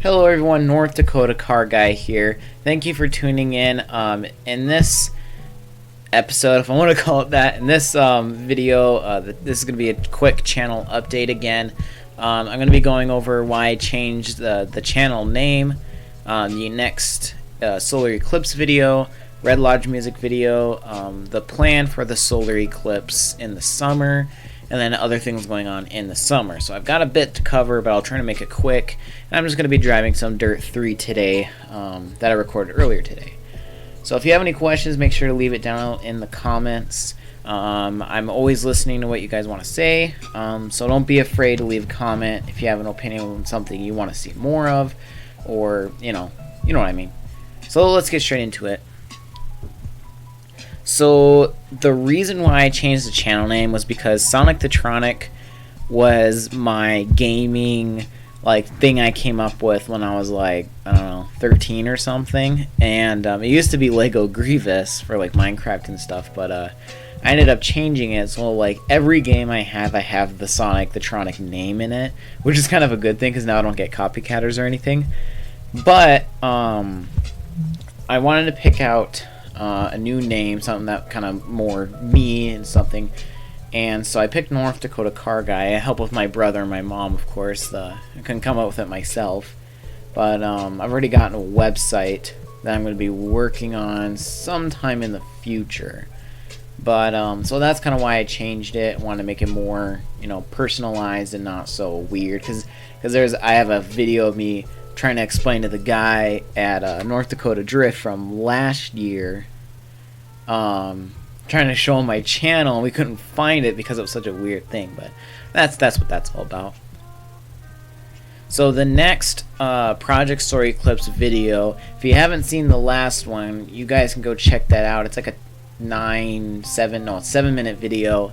Hello everyone, North Dakota Car Guy here. Thank you for tuning in. In this episode, if I want to call it that, in this video, this is going to be a quick channel update again. I'm going to be going over why I changed the channel name, the next Solar Eclipse video, Redlodge music video, the plan for the Solar Eclipse in the summer, and then other things going on in the summer. So I've got a bit to cover, but I'll try to make it quick. And I'm just going to be driving some Dirt 3 today that I recorded earlier today. So if you have any questions, make sure to leave it down in the comments. I'm always listening to what you guys want to say, so don't be afraid to leave a comment if you have an opinion on something you want to see more of, or you know what I mean. So let's get straight into it. So the reason why I changed the channel name was because Sonic the Tronic was my gaming thing I came up with when I was I don't know, 13 or something, and it used to be Lego Grievous for Minecraft and stuff, but I ended up changing it, so every game I have the Sonic the Tronic name in it, which is kind of a good thing because now I don't get copycatters or anything. But I wanted to pick out a new name, something that kind of more me and something, and so I picked North Dakota Car Guy. I help with my brother and my mom, of course. I couldn't come up with it myself, but I've already gotten a website that I'm going to be working on sometime in the future. But so that's kind of why I changed it. I wanted to make it more, personalized and not so weird. Because I have a video of me trying to explain to the guy at North Dakota Drift from last year, trying to show him my channel, and we couldn't find it because it was such a weird thing. But that's what that's all about. So the next Project Solar Eclipse video, if you haven't seen the last one, you guys can go check that out. It's like a 7-minute video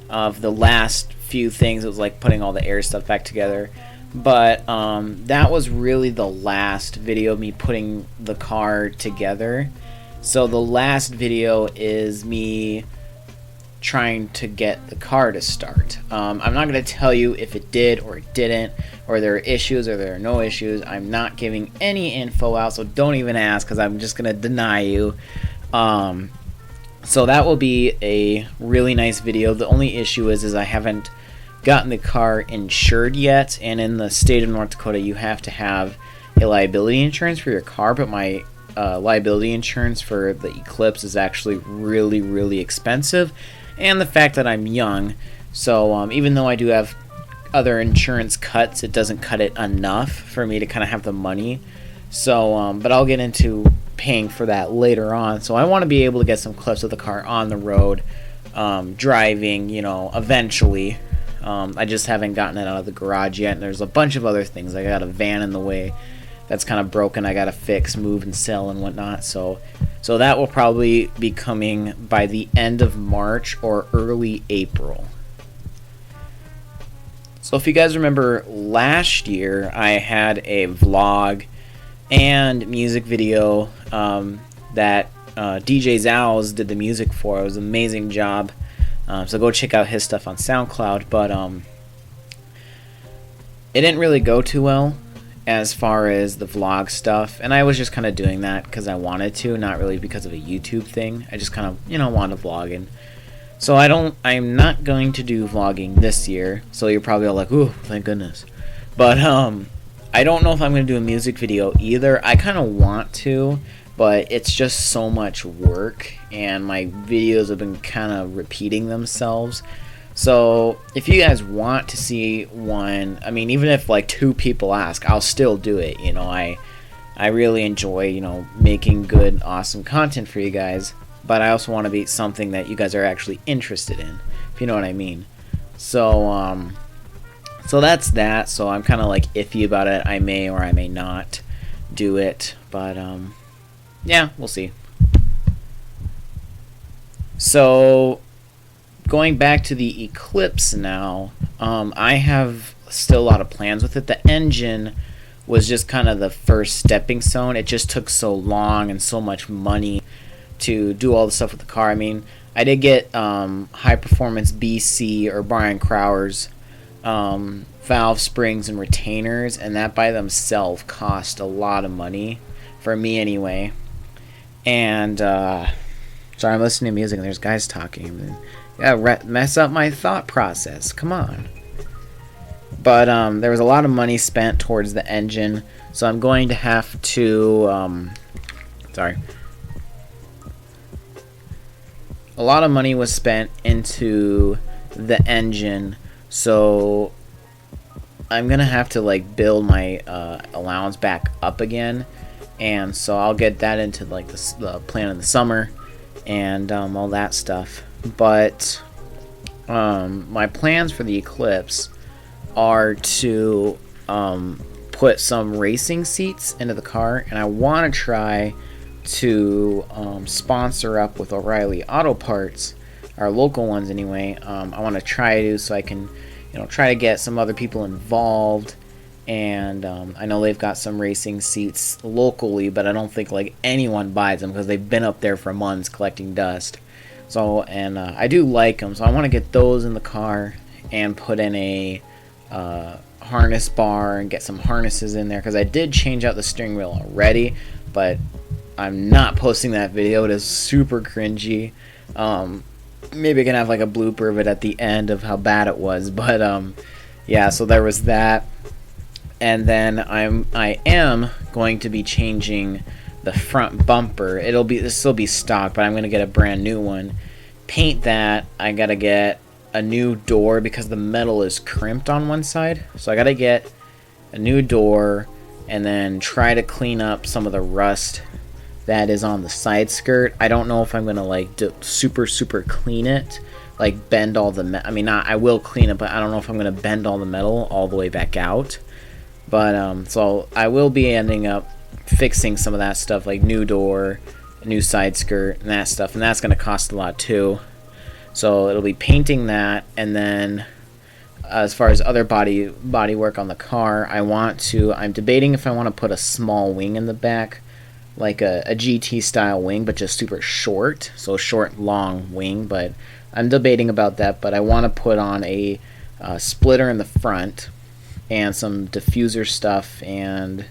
of the last few things. It was putting all the air stuff back together. But that was really the last video of me putting the car together. So the last video is me trying to get the car to start. I'm not going to tell you if it did or it didn't, or there are issues or there are no issues. I'm not giving any info out, so don't even ask, because I'm just going to deny you. So that will be a really nice video. The only issue is I haven't gotten the car insured yet, and in the state of North Dakota you have to have a liability insurance for your car, but my liability insurance for the Eclipse is actually really expensive, and the fact that I'm young, so even though I do have other insurance cuts, it doesn't cut it enough for me to kind of have the money. So but I'll get into paying for that later on. So I want to be able to get some clips of the car on the road, driving, eventually. I just haven't gotten it out of the garage yet, and there's a bunch of other things. I got a van in the way that's kind of broken. I got to fix, move, and sell and whatnot. So that will probably be coming by the end of March or early April. So if you guys remember last year, I had a vlog and music video that DJ Zowls did the music for. It was an amazing job. So go check out his stuff on SoundCloud. But it didn't really go too well as far as the vlog stuff, and I was just kind of doing that because I wanted to, not really because of a YouTube thing. I just kind of wanted to vlog. And so I'm not going to do vlogging this year. So you're probably all like, ooh, thank goodness. But I don't know if I'm going to do a music video either. I kind of want to, but it's just so much work, and my videos have been kind of repeating themselves. So if you guys want to see one, I mean, even if 2 people ask, I'll still do it. I really enjoy, making good, awesome content for you guys, but I also want to be something that you guys are actually interested in, if you know what I mean. So so that's that. So I'm kind of iffy about it. I may or I may not do it, but yeah, we'll see. So going back to the Eclipse now, I have still a lot of plans with it. The engine was just kind of the first stepping stone. It just took so long and so much money to do all the stuff with the car. I mean, I did get High Performance BC or Brian Crowers valve springs and retainers, and that by themselves cost a lot of money for me anyway. And sorry, I'm listening to music and there's guys talking. Mess up my thought process. Come on. But there was a lot of money spent towards the engine, so I'm going to have to a lot of money was spent into the engine, so I'm gonna have to like build my allowance back up again, and so I'll get that into like the plan in the summer and all that stuff. But my plans for the Eclipse are to put some racing seats into the car, and I want to try to sponsor up with O'Reilly Auto Parts, our local ones anyway. I want to try to, so I can try to get some other people involved. And I know they've got some racing seats locally, but I don't think like anyone buys them because they've been up there for months collecting dust. So, and I do like them, so I want to get those in the car and put in a harness bar and get some harnesses in there, because I did change out the steering wheel already, but I'm not posting that video. It is super cringy. Maybe I can have like a blooper of it at the end of how bad it was, but yeah, so there was that. And then I am going to be changing the front bumper. This will be stock, but I'm going to get a brand new one. Paint that. I got to get a new door because the metal is crimped on one side. So I got to get a new door and then try to clean up some of the rust that is on the side skirt. I don't know if I'm going to like super clean it, like bend all the I will clean it, but I don't know if I'm going to bend all the metal all the way back out. But so I will be ending up fixing some of that stuff, like new door, new side skirt, and that stuff, and that's going to cost a lot too. So it'll be painting that, and then as far as other body work on the car, I'm debating if I want to put a small wing in the back, like a GT style wing, but just super short, so short long wing. But I'm debating about that. But I want to put on a splitter in the front and some diffuser stuff and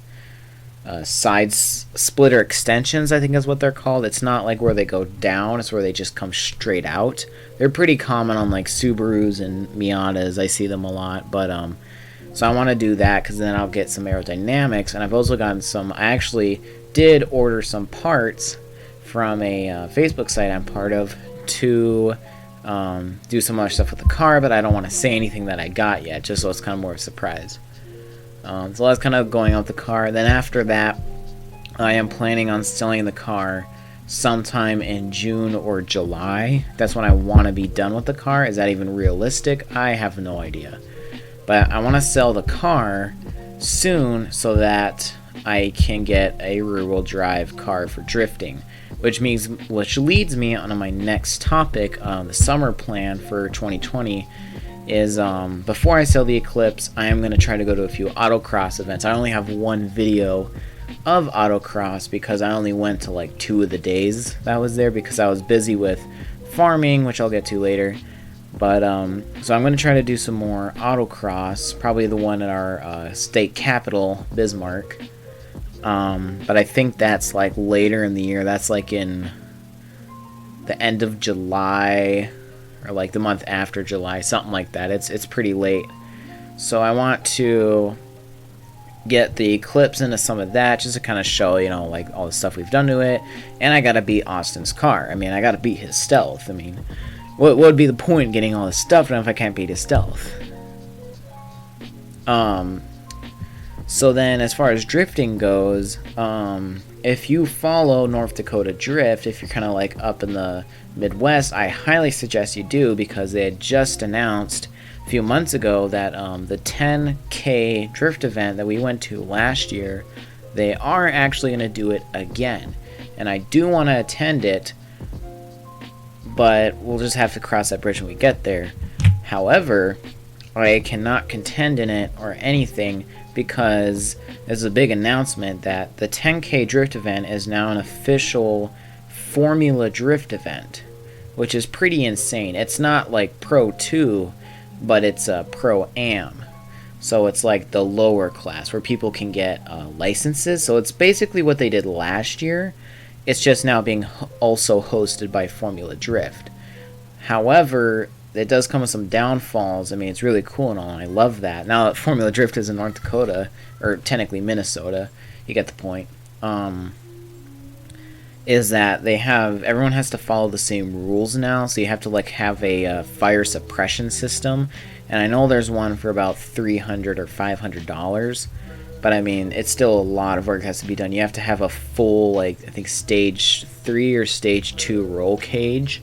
side splitter extensions, I think is what they're called. It's not like where they go down, it's where they just come straight out. They're pretty common on like Subarus and Miatas. I see them a lot. But so I want to do that, because then I'll get some aerodynamics. And I've also gotten some, I actually did order some parts from a Facebook site I'm part of to do some other stuff with the car, but I don't want to say anything that I got yet, just so it's kind of more of a surprise. So that's kind of going out the car. Then after that, I am planning on selling the car sometime in June or July. That's when I want to be done with the car. Is that even realistic? I have no idea. But I want to sell the car soon so that I can get a rear-wheel drive car for drifting, which leads me on to my next topic. The summer plan for 2020 is before I sell the Eclipse, I am going to try to go to a few autocross events. I only have one video of autocross because I only went to like 2 of the days that I was there because I was busy with farming, which I'll get to later. But so I'm going to try to do some more autocross, probably the one at our state capital, Bismarck. But I think that's like later in the year. That's like in the end of July, or like the month after July, something like that. It's pretty late. So I want to get the Eclipse into some of that, just to kind of show, like all the stuff we've done to it. And I got to beat Austin's car. I mean, I got to beat his stealth. I mean, what would be the point in getting all this stuff if I can't beat his stealth? So then, as far as drifting goes, if you follow North Dakota Drift, if you're kind of like up in the Midwest, I highly suggest you do, because they had just announced a few months ago that the 10K drift event that we went to last year, they are actually going to do it again. And I do want to attend it, but we'll just have to cross that bridge when we get there. However, I cannot contend in it or anything, because there's a big announcement that the 10K drift event is now an official Formula Drift event, which is pretty insane. It's not like Pro 2, but it's a Pro-Am. So it's like the lower class where people can get licenses. So it's basically what they did last year. It's just now being also hosted by Formula Drift. However, it does come with some downfalls. I mean, it's really cool and all, and I love that. Now that Formula Drift is in North Dakota, or technically Minnesota, you get the point. Is that everyone has to follow the same rules now, so you have to like have a fire suppression system, and I know there's one for about $300 or $500, but I mean it's still a lot of work that has to be done. You have to have a full, like, I think stage 3 or stage 2 roll cage,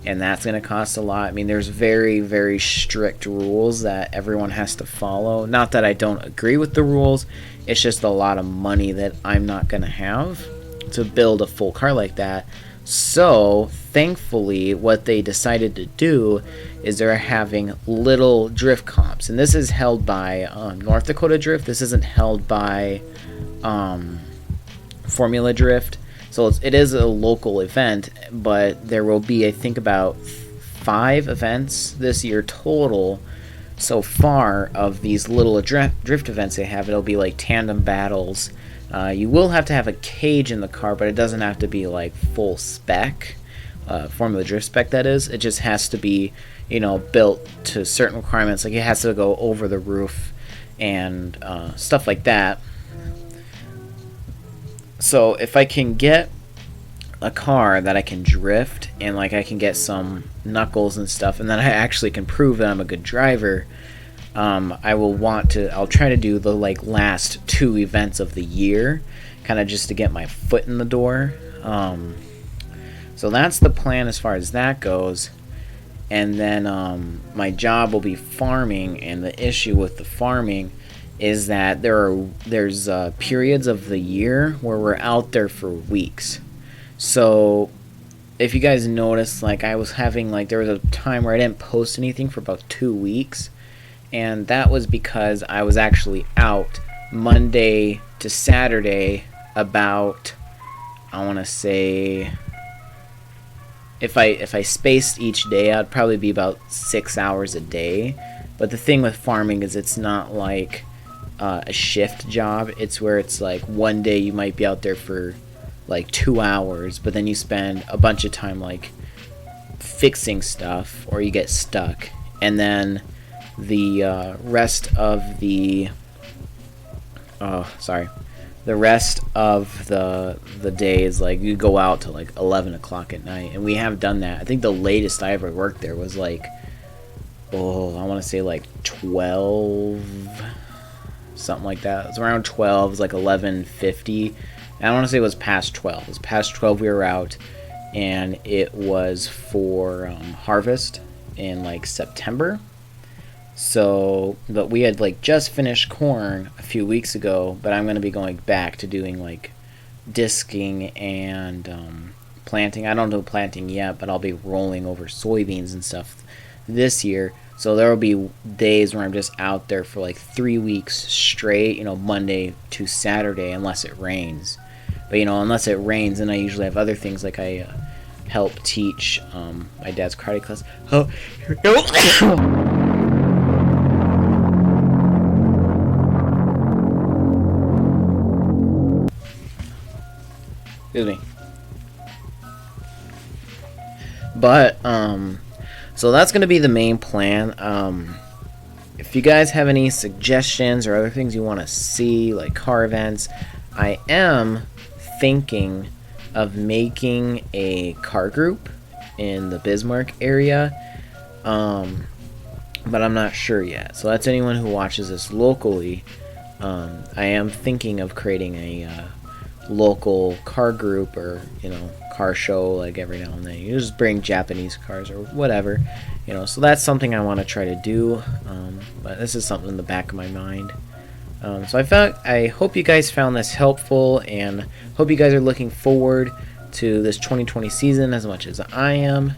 and that's going to cost a lot. I mean, there's very, very strict rules that everyone has to follow. Not that I don't agree with the rules, it's just a lot of money that I'm not going to have to build a full car like that. So, thankfully, what they decided to do is they're having little drift comps. And this is held by North Dakota Drift. This isn't held by Formula Drift. So it is a local event, but there will be, I think, about 5 events this year total so far of these little drift events they have. It'll be like tandem battles. You will have to have a cage in the car, but it doesn't have to be like full spec, Formula Drift spec that is. It just has to be, built to certain requirements. Like it has to go over the roof and stuff like that. So if I can get a car that I can drift and like I can get some knuckles and stuff, and then I actually can prove that I'm a good driver, I'll try to do the like last 2 events of the year, kind of just to get my foot in the door. So that's the plan as far as that goes. And then my job will be farming, and the issue with the farming is that there's periods of the year where we're out there for weeks. So if you guys noticed, like I was having there was a time where I didn't post anything for about 2 weeks, and that was because I was actually out Monday to Saturday about, I want to say, if I spaced each day, I'd probably be about 6 hours a day. But the thing with farming is it's not like a shift job. It's where it's like one day you might be out there for like 2 hours, but then you spend a bunch of time like fixing stuff, or you get stuck, and then the rest of the day is like you go out to like 11 o'clock at night, and we have done that. I think the latest I ever worked there was like, I want to say like 12, something like that. It was around 12. It was like 11:50. I want to say it was past 12. It was past 12 we were out, and it was for harvest in like September. So, but we had like just finished corn a few weeks ago, but I'm going to be going back to doing like disking and planting. I don't do planting yet, but I'll be rolling over soybeans and stuff this year. So there will be days where I'm just out there for like 3 weeks straight, Monday to Saturday, unless it rains. But unless it rains, then I usually have other things, like I help teach my dad's karate class. Oh, here we go. Excuse me. But so that's going to be the main plan. If you guys have any suggestions or other things you want to see, like car events, I am thinking of making a car group in the Bismarck area, but I'm not sure yet. So that's anyone who watches this locally. I am thinking of creating a local car group, or car show, like every now and then. You just bring Japanese cars or whatever, so that's something I want to try to do. But this is something in the back of my mind. So I hope you guys found this helpful, and hope you guys are looking forward to this 2020 season as much as I am.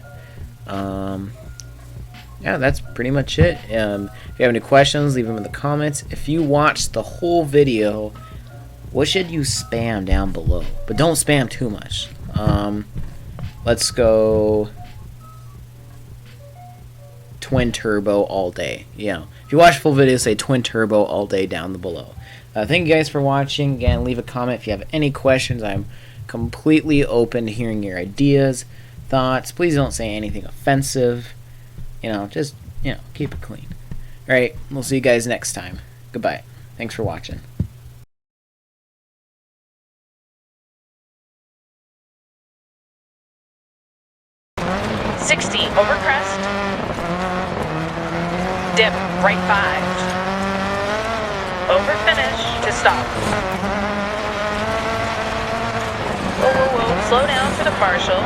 Yeah, that's pretty much it. If you have any questions, leave them in the comments. If you watched the whole video, what should you spam down below? But don't spam too much. Let's go twin turbo all day. If you watch full video, say twin turbo all day down below. Thank you guys for watching. Again, leave a comment if you have any questions. I'm completely open to hearing your ideas, thoughts. Please don't say anything offensive. Just keep it clean. Alright, we'll see you guys next time. Goodbye. Thanks for watching. 60 over crest. Dip right 5. Over finish to stop. Whoa, whoa, whoa. Slow down for the partial.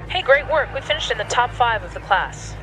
Hey, great work. We finished in the top 5 of the class.